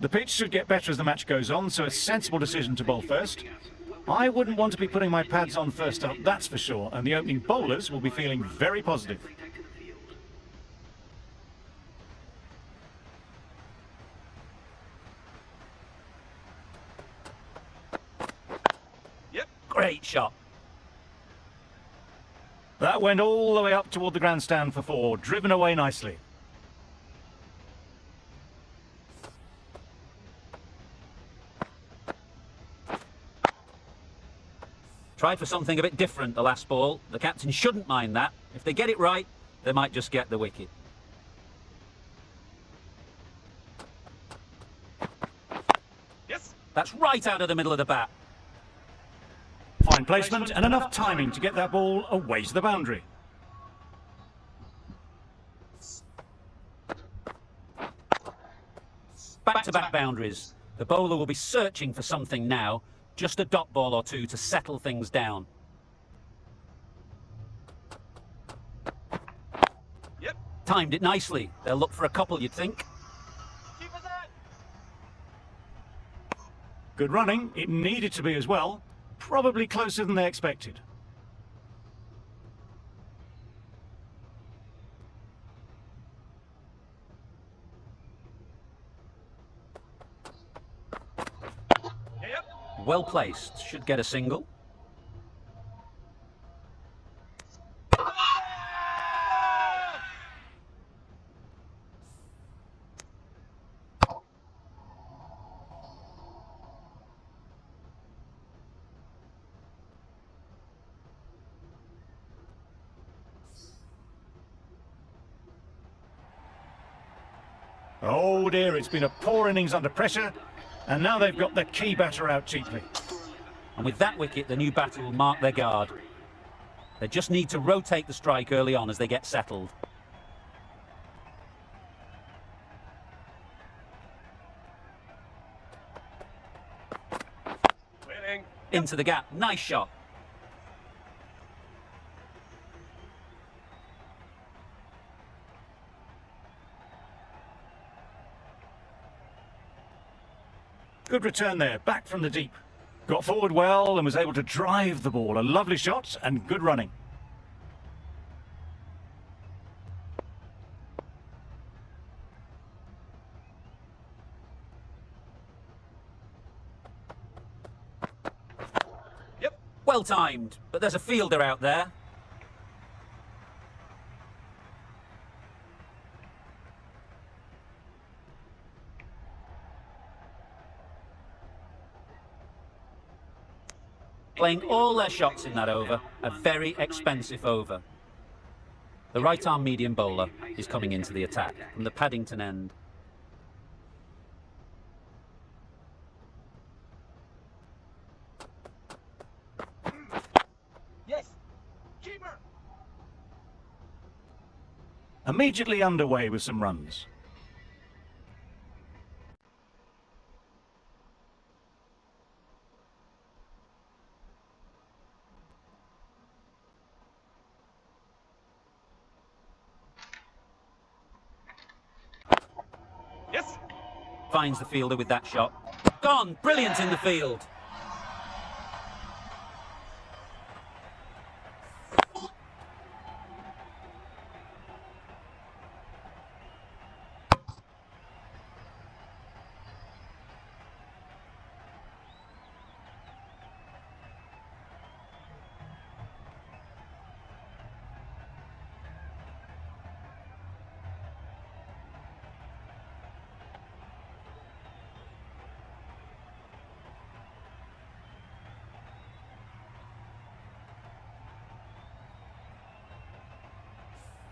The pitch should get better as the match goes on, so a sensible decision to bowl first. I wouldn't want to be putting my pads on first up, that's for sure, and the opening bowlers will be feeling very positive. Yep. Great shot. That went all the way up toward the grandstand for 4, driven away nicely. Tried for something a bit different the last ball. The captain shouldn't mind that. If they get it right, they might just get the wicket. Yes. That's right out of the middle of the bat. Fine placement and enough timing to get that ball away to the boundary. Back-to-back boundaries. The bowler will be searching for something now. Just a dot ball or two to settle things down. Yep. Timed it nicely. They'll look for a couple, you'd think. Keep us out. Good running, it needed to be as well. Probably closer than they expected. Yep. Well placed. Should get a single. Oh dear, it's been a poor innings under pressure, and now they've got the key batter out cheaply. And with that wicket, the new batter will mark their guard. They just need to rotate the strike early on as they get settled. Winning. Into the gap. Nice shot. Good return there, back from the deep. Got forward well and was able to drive the ball. A lovely shot and good running. Yep. Well timed, but there's a fielder out there. Playing all their shots in that over, a very expensive over. The right-arm medium bowler is coming into the attack from the Paddington end. Yes. Keeper. Immediately underway with some runs. Yes. Finds the fielder with that shot. Gone! Brilliant in the field.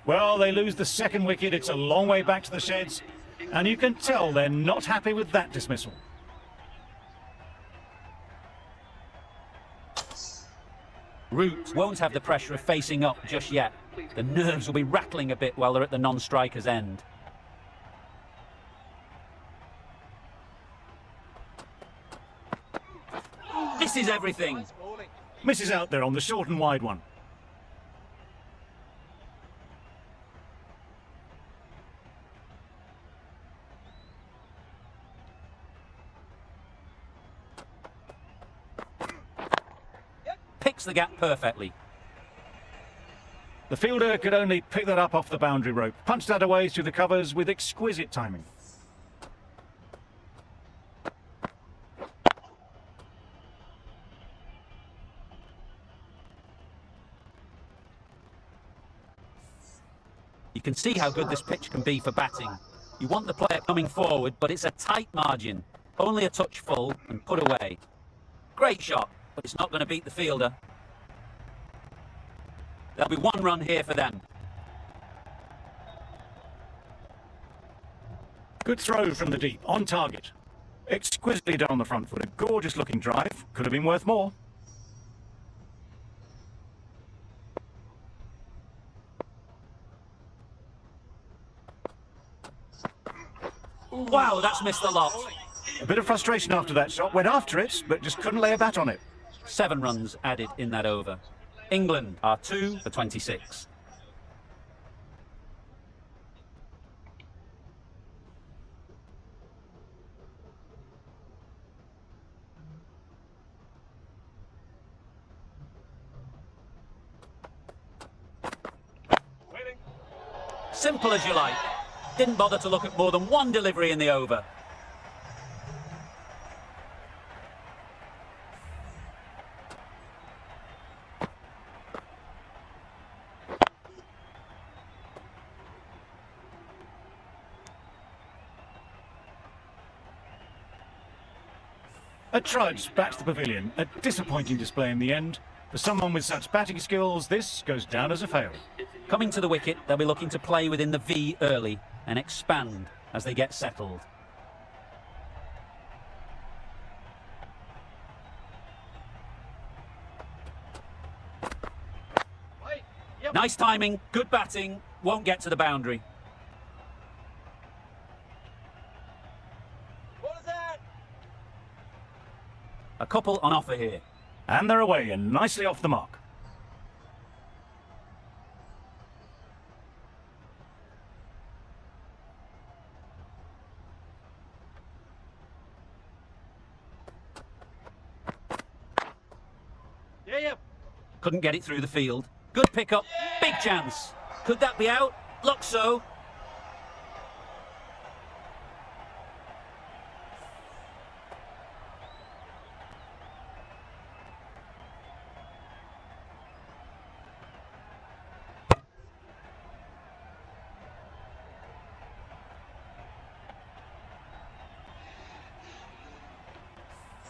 Well, they lose the second wicket. It's a long way back to the sheds, and you can tell they're not happy with that dismissal. Root won't have the pressure of facing up just yet. The nerves will be rattling a bit while they're at the non-striker's end. This is everything. Nice bowling. Misses out there on the short and wide one. attacks the gap perfectly. The fielder could only pick that up off the boundary rope, punched that away through the covers with exquisite timing. You can see how good this pitch can be for batting. You want the player coming forward, but it's a tight margin. Only a touch full and put away. Great shot, but it's not going to beat the fielder. There'll be one run here for them. Good throw from the deep, on target. Exquisitely done on the front foot, a gorgeous looking drive. Could have been worth more. Wow, that's missed a lot. A bit of frustration after that shot, went after it, but just couldn't lay a bat on it. 7 runs added in that over. England are 2 for 26. Waiting. Simple as you like. Didn't bother to look at more than one delivery in the over. A trudge back to the pavilion. A disappointing display in the end. For someone with such batting skills, this goes down as a fail. Coming to the wicket, they'll be looking to play within the V early and expand as they get settled. Wait. Yep. Nice timing, good batting, won't get to the boundary. What is that? A couple on offer here. And they're away and nicely off the mark. Yeah. Couldn't get it through the field. Good pickup, big chance. Could that be out? Looks so.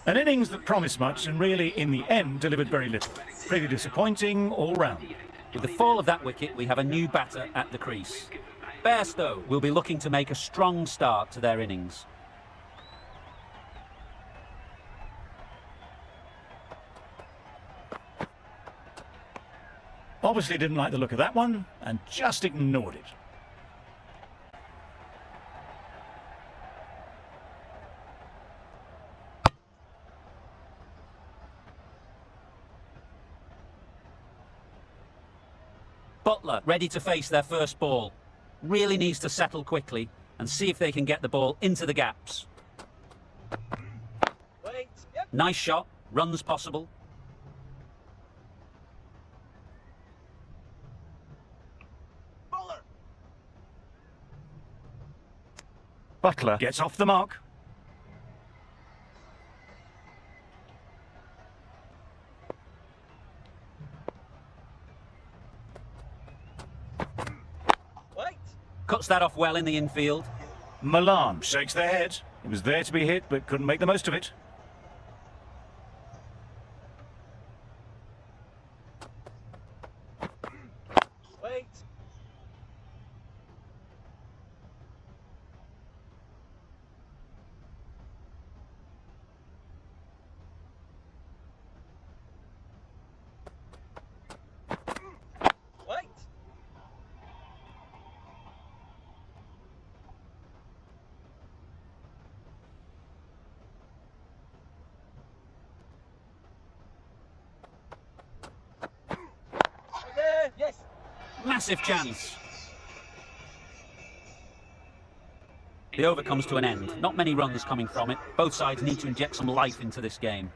An innings that promised much and really, in the end, delivered very little. Pretty disappointing all round. With the fall of that wicket, we have a new batter at the crease. Bairstow will be looking to make a strong start to their innings. Obviously didn't like the look of that one and just ignored it. Butler ready to face their first ball. Really needs to settle quickly and see if they can get the ball into the gaps. Wait. Yep. Nice shot, runs possible. Bowler. Butler gets off the mark. Wait. Cuts that off well in the infield. Milan shakes their head. It was there to be hit, but couldn't make the most of it. Wait. Wait. Okay. Yes. Massive chance. The over comes to an end. Not many runs coming from it. Both sides need to inject some life into this game.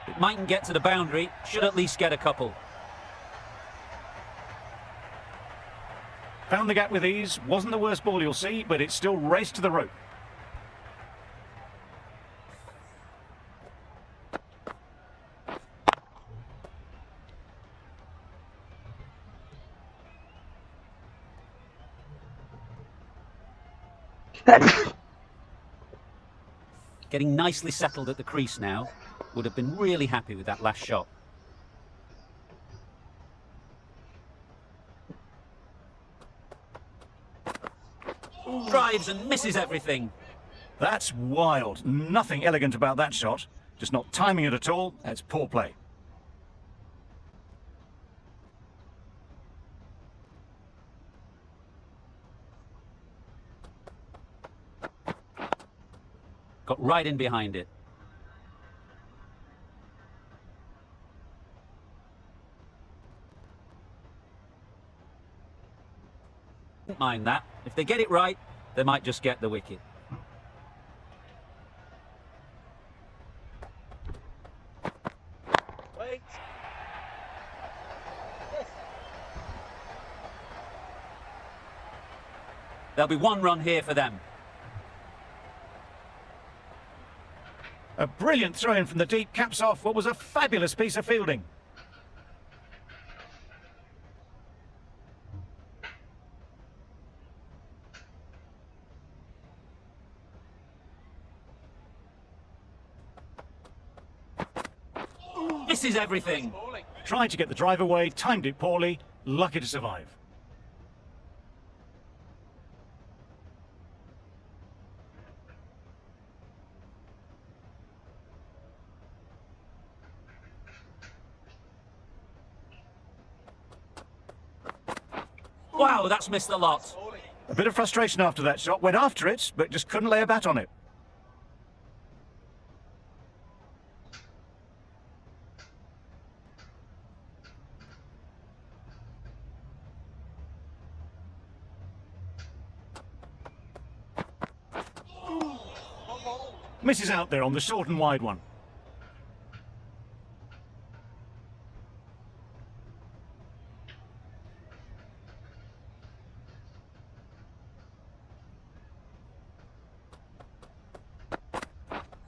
It mightn't get to the boundary, should at least get a couple. Found the gap with ease. Wasn't the worst ball you'll see, but it still raced to the rope. Getting nicely settled at the crease now. Would have been really happy with that last shot. Drives and misses everything. That's wild. Nothing elegant about that shot. Just not timing it at all. That's poor play. Got right in behind it. Don't mind that. If they get it right, they might just get the wicket. Wait. Yes. There'll be one run here for them. A brilliant throw-in from the deep caps off what was a fabulous piece of fielding. Misses everything. Bowling. Tried to get the drive away, timed it poorly, lucky to survive. Wow, that's missed a lot. Bowling. A bit of frustration after that shot, went after it, but just couldn't lay a bat on it. Misses out there on the short and wide one.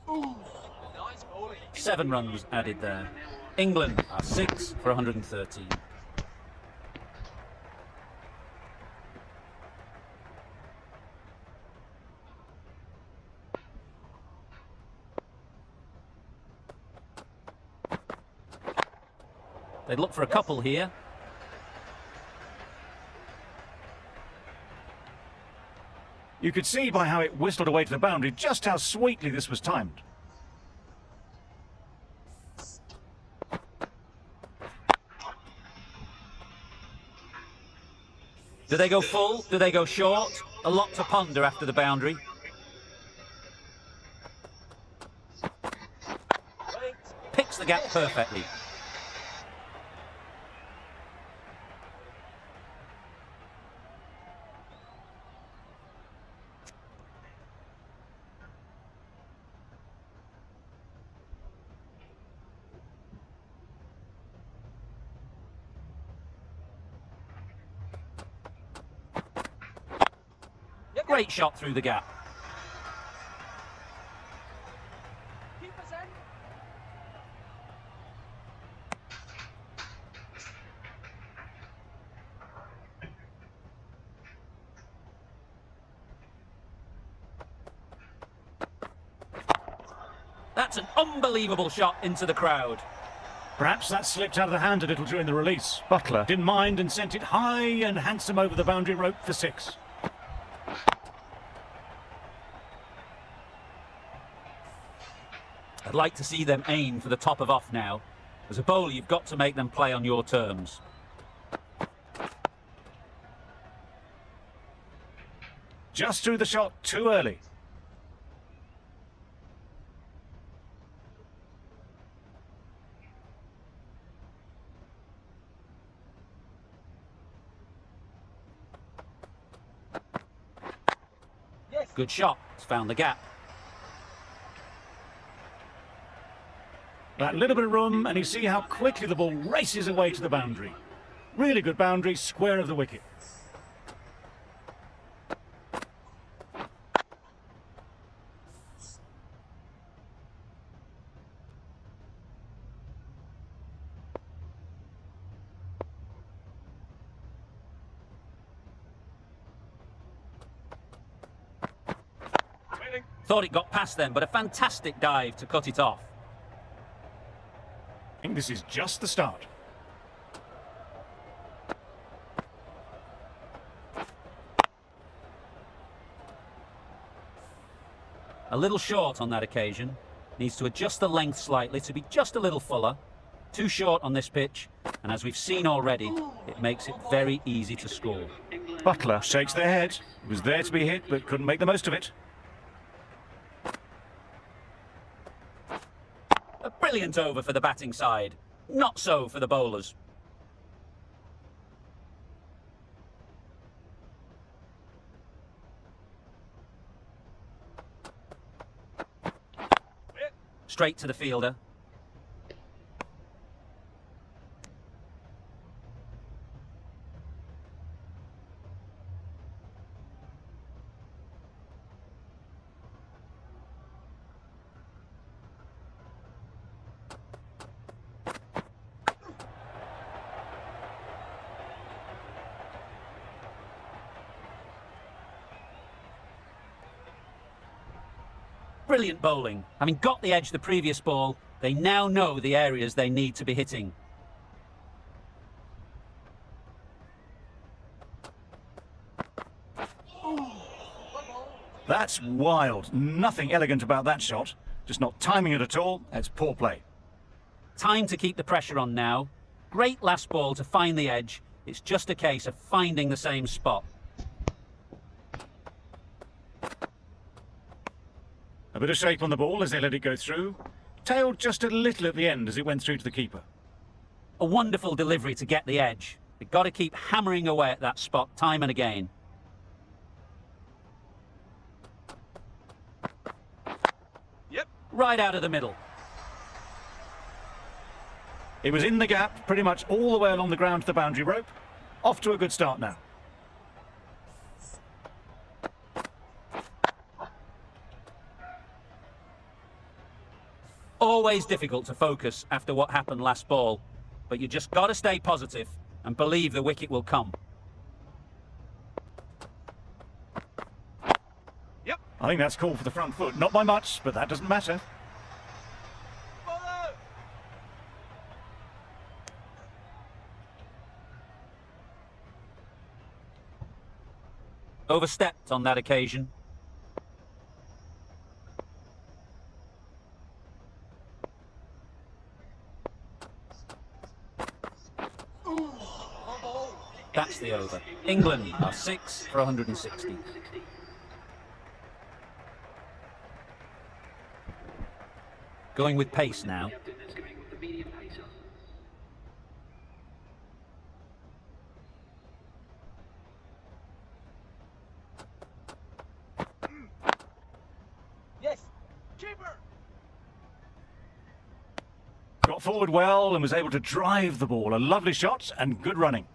Nice bowling. 7 runs added there. England are 6 for 113. They'd look for a couple here. You could see by how it whistled away to the boundary just how sweetly this was timed. Do they go full? Do they go short? A lot to ponder after the boundary. Wait. Picks the gap perfectly. Great shot through the gap. Keeper's end. That's an unbelievable shot into the crowd. Perhaps that slipped out of the hand a little during the release. Butler didn't mind and sent it high and handsome over the boundary rope for 6. I'd like to see them aim for the top of off now. As a bowler, you've got to make them play on your terms. Just threw the shot too early. Yes. Good shot. It's found the gap. That little bit of room, and you see how quickly the ball races away to the boundary. Really good boundary, square of the wicket. Waiting. Thought it got past them, but a fantastic dive to cut it off. I think this is just the start. A little short on that occasion. Needs to adjust the length slightly to be just a little fuller. Too short on this pitch, and as we've seen already, it makes it very easy to score. Butler shakes their head. He was there to be hit, but couldn't make the most of it. A brilliant over for the batting side. Not so for the bowlers. Straight to the fielder. Brilliant bowling. Having got the edge the previous ball, they now know the areas they need to be hitting. That's wild. Nothing elegant about that shot. Just not timing it at all. It's poor play. Time to keep the pressure on now. Great last ball to find the edge. It's just a case of finding the same spot. A bit of shape on the ball as they let it go through. Tailed just a little at the end as it went through to the keeper. A wonderful delivery to get the edge. They've got to keep hammering away at that spot time and again. Yep. Right out of the middle. It was in the gap, pretty much all the way along the ground to the boundary rope. Off to a good start now. Always difficult to focus after what happened last ball, but you just got to stay positive and believe the wicket will come. Yep. I think that's called for the front foot. Not by much, but that doesn't matter. Follow. Overstepped on that occasion. That's the over. England are 6 for 160. Going with pace now. Yes. Keeper. Got forward well and was able to drive the ball. A lovely shot and good running.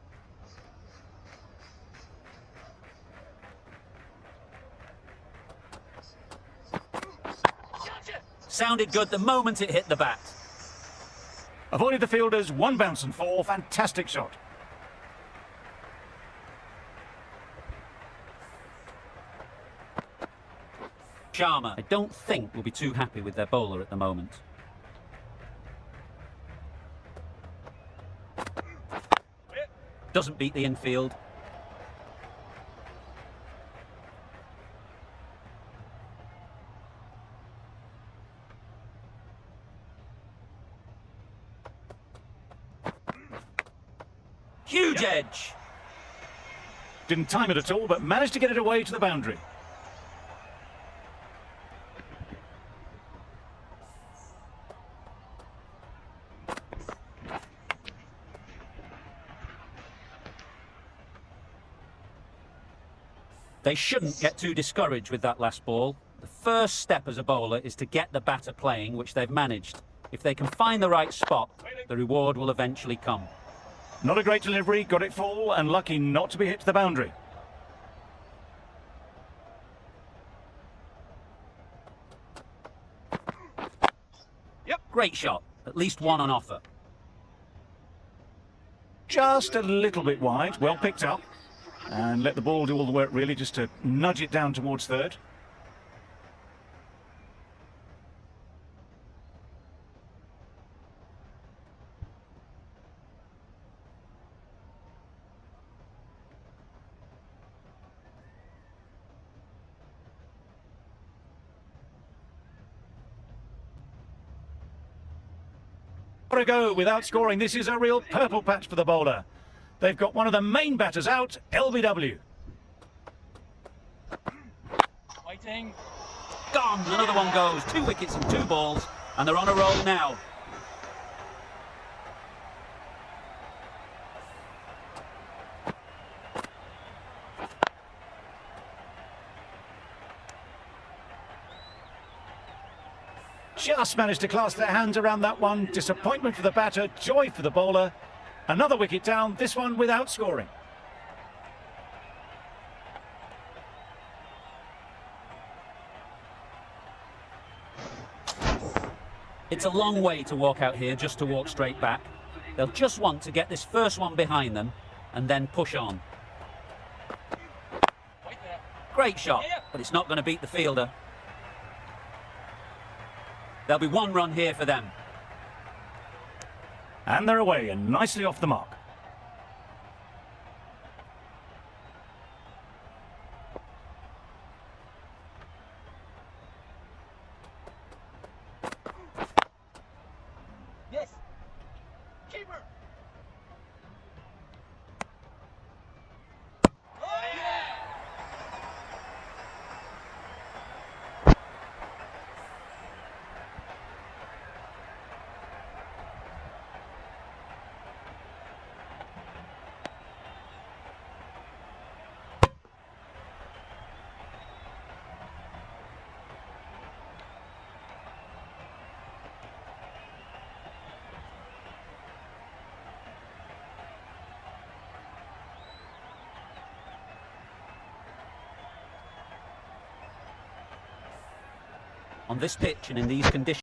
Sounded good the moment it hit the bat. Avoided the fielders, one bounce and four. Fantastic shot. Sharma, I don't think will be too happy with their bowler at the moment. Doesn't beat the infield. Huge edge. Didn't time it at all, but managed to get it away to the boundary. They shouldn't get too discouraged with that last ball. The first step as a bowler is to get the batter playing, which they've managed. If they can find the right spot, the reward will eventually come. Not a great delivery, got it full, and lucky not to be hit to the boundary. Yep. Great shot. At least one on offer. Just a little bit wide, well picked up. And let the ball do all the work really, just to nudge it down towards third. For a go without scoring. This is a real purple patch for the bowler. They've got one of the main batters out, LBW. Waiting. Gone! Another one goes. 2 wickets and 2 balls, and they're on a roll now. Just managed to clasp their hands around that one. Disappointment for the batter, joy for the bowler. Another wicket down, this one without scoring. It's a long way to walk out here just to walk straight back. They'll just want to get this first one behind them and then push on. Wait there. Great shot, but it's not going to beat the fielder. There'll be 1 run here for them. And they're away and nicely off the mark. Yes. Keeper. Oh, yeah. On this pitch and in these conditions,